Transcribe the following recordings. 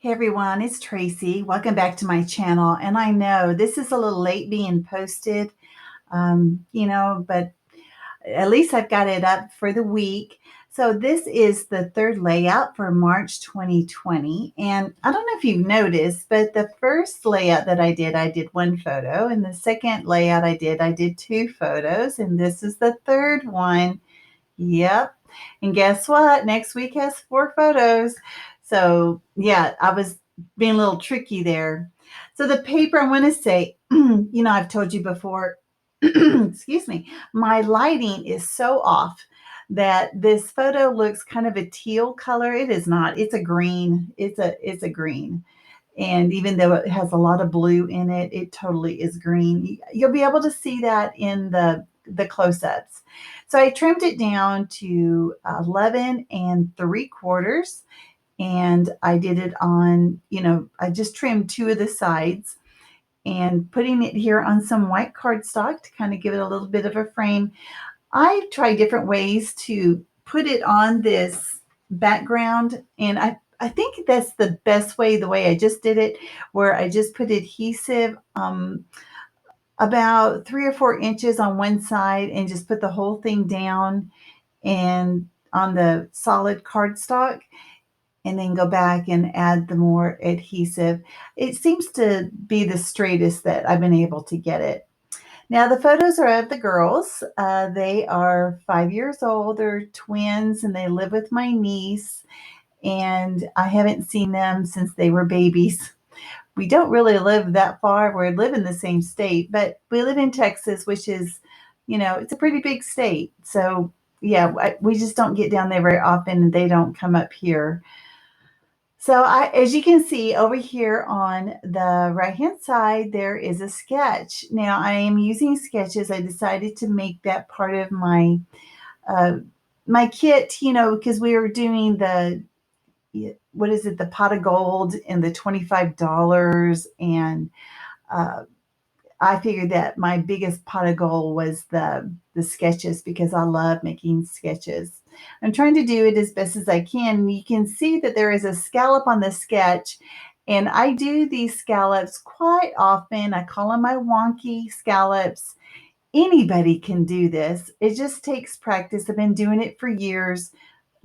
Hey everyone, it's Tracy. Welcome back to my channel. And I know this is a little late being posted, but at least I've got it up for the week. So this is the third layout for March 2020. And I don't know if you've noticed, but the first layout that I did one photo. And the second layout I did two photos. And this is the third one. Yep. And guess what? Next week has four photos. So yeah, I was being a little tricky there. So the paper, I want to say, I've told you before, excuse me, my lighting is so off that this photo looks kind of a teal color. It is not. It's a green. It's a green. And even though it has a lot of blue in it, it totally is green. You'll be able to see that in the close-ups. So I trimmed it down to 11 and 3/4. And I did it on, I just trimmed two of the sides and putting it here on some white cardstock to kind of give it a little bit of a frame. I try different ways to put it on this background, and I think that's the best way, the way I just did it, where I just put adhesive about 3 or 4 inches on one side and just put the whole thing down and on the solid cardstock, and then go back and add the more adhesive. It seems to be the straightest that I've been able to get it. Now, the photos are of the girls. They are 5 years old. They're twins, and they live with my niece. And I haven't seen them since they were babies. We don't really live that far. We live in the same state, but we live in Texas, which is, it's a pretty big state. So, yeah, we just don't get down there very often, and they don't come up here. So as you can see over here on the right-hand side, there is a sketch. Now I am using sketches. I decided to make that part of uh, my kit, because we were doing what is it, the pot of gold and the $25. And uh, I figured that my biggest pot of gold was the sketches, because I love making sketches. I'm trying to do it as best as I can. You can see that there is a scallop on the sketch, and I do these scallops quite often. I call them my wonky scallops. Anybody can do this. It just takes practice. I've been doing it for years.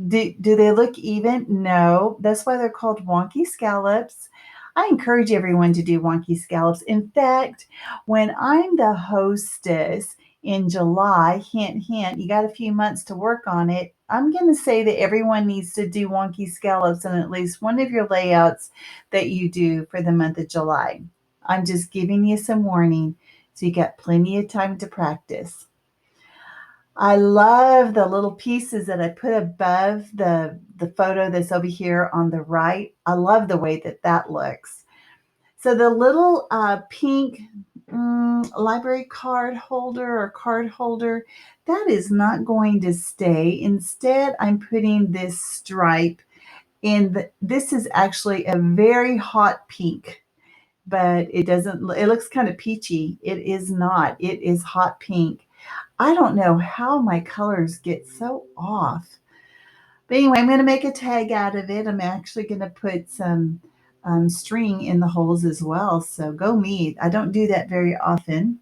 Do they look even? No. That's why they're called wonky scallops. I encourage everyone to do wonky scallops. In fact, when I'm the hostess in July, hint, hint, you got a few months to work on it. I'm going to say that everyone needs to do wonky scallops in at least one of your layouts that you do for the month of July. I'm just giving you some warning, so you got plenty of time to practice. I love the little pieces that I put above the photo that's over here on the right. I love the way that that looks. So the little pink library card holder or card holder, that is not going to stay. Instead, I'm putting this stripe in. This is actually a very hot pink, but it looks kind of peachy. It is not. It is hot pink. I don't know how my colors get so off. But anyway, I'm going to make a tag out of it. I'm actually going to put some string in the holes as well. So go me. I don't do that very often.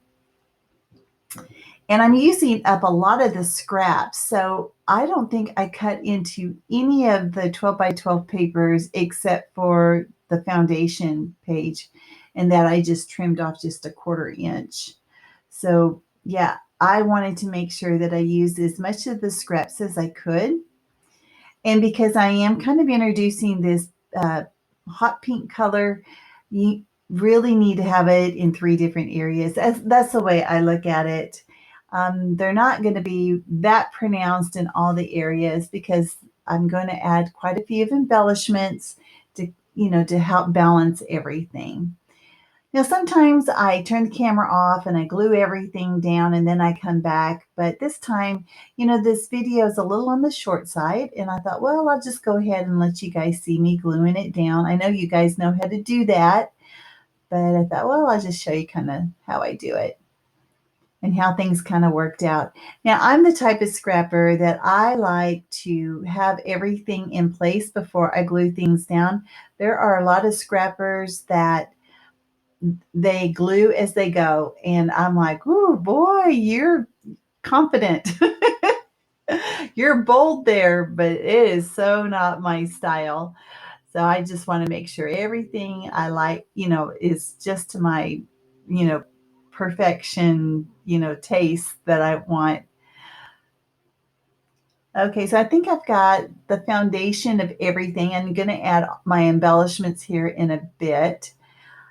And I'm using up a lot of the scraps. So I don't think I cut into any of the 12 by 12 papers except for the foundation page. And that I just trimmed off just a 1/4 inch. So yeah, I wanted to make sure that I used as much of the scraps as I could. And because I am kind of introducing this hot pink color, you really need to have it in 3 different areas. That's the way I look at it. They're not going to be that pronounced in all the areas, because I'm going to add quite a few of embellishments to help balance everything. Now, sometimes I turn the camera off and I glue everything down and then I come back. But this time, this video is a little on the short side. And I thought, well, I'll just go ahead and let you guys see me gluing it down. I know you guys know how to do that. But I thought, well, I'll just show you kind of how I do it. and how things kind of worked out. Now, I'm the type of scrapper that I like to have everything in place before I glue things down. There are a lot of scrappers that they glue as they go, and I'm like, "Ooh, boy, you're confident." You're bold there, but it is so not my style. So I just want to make sure everything I like, is just to my, you know, perfection, taste that I want. Okay, so I think I've got the foundation of everything. I'm going to add my embellishments here in a bit.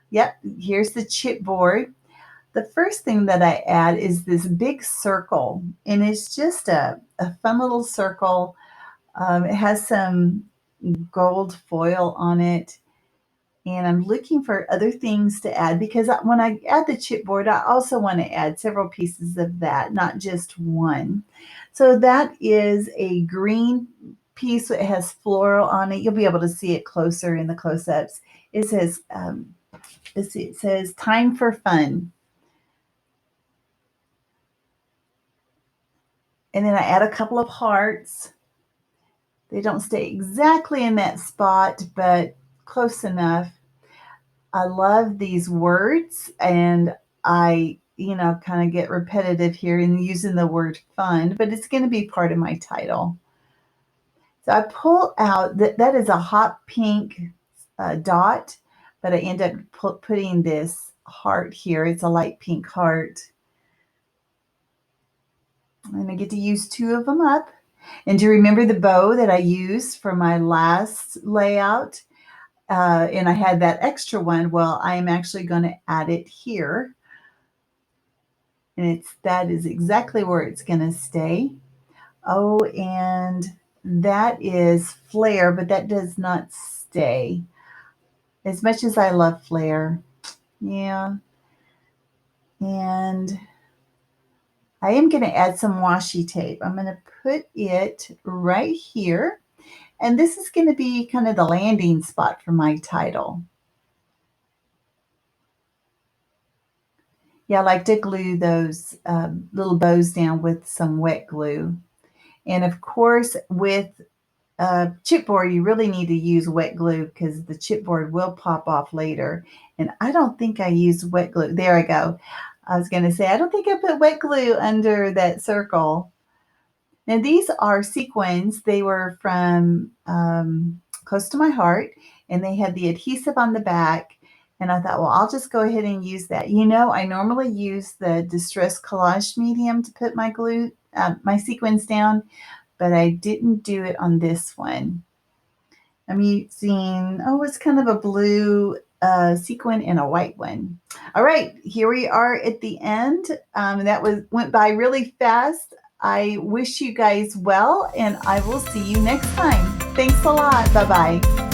Yep, here's the chipboard. The first thing that I add is this big circle, and it's just a fun little circle. It has some gold foil on it, and I'm looking for other things to add because when I add the chipboard, I also want to add several pieces of that, not just one. So that is a green piece that has floral on it. You'll be able to see it closer in the close-ups. It says, let's see, it says "Time for Fun," and then I add a couple of hearts. They don't stay exactly in that spot, but close enough. I love these words, and I, kind of get repetitive here in using the word fun, but it's going to be part of my title. So I pull out that is a hot pink dot, but I end up putting this heart here. It's a light pink heart. And I get to use two of them up. And do you remember the bow that I used for my last layout? And I had that extra one. Well, I am actually going to add it here. And that is exactly where it's going to stay. Oh, and that is flare, but that does not stay. As much as I love flare. Yeah. And I am going to add some washi tape. I'm going to put it right here. And this is going to be kind of the landing spot for my title. Yeah, I like to glue those little bows down with some wet glue. And of course, with chipboard, you really need to use wet glue because the chipboard will pop off later. And I don't think I used wet glue. There I go. I was going to say, I don't think I put wet glue under that circle. Now, these are sequins. They were from Close to My Heart, and they had the adhesive on the back. And I thought, well, I'll just go ahead and use that. I normally use the Distress Collage medium to put my glue, my sequins down, but I didn't do it on this one. I'm using, it's kind of a blue sequin and a white one. All right, here we are at the end. That went by really fast. I wish you guys well, and I will see you next time. Thanks a lot. Bye-bye.